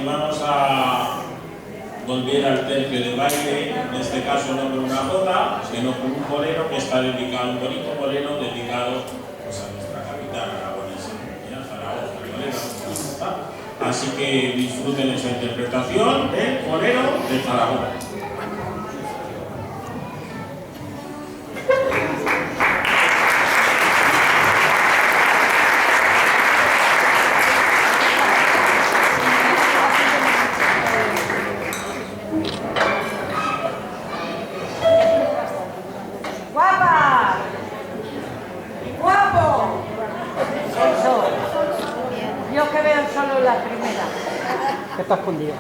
y vamos a volver al tercio de baile, en este caso no con una jota, sino con un bolero que está dedicado, un bonito bolero dedicado pues, a nuestra capital aragonesa, ¿ya? Zaragoza, el bolero. Así que disfruten esa interpretación del bolero de Zaragoza. Está escondido.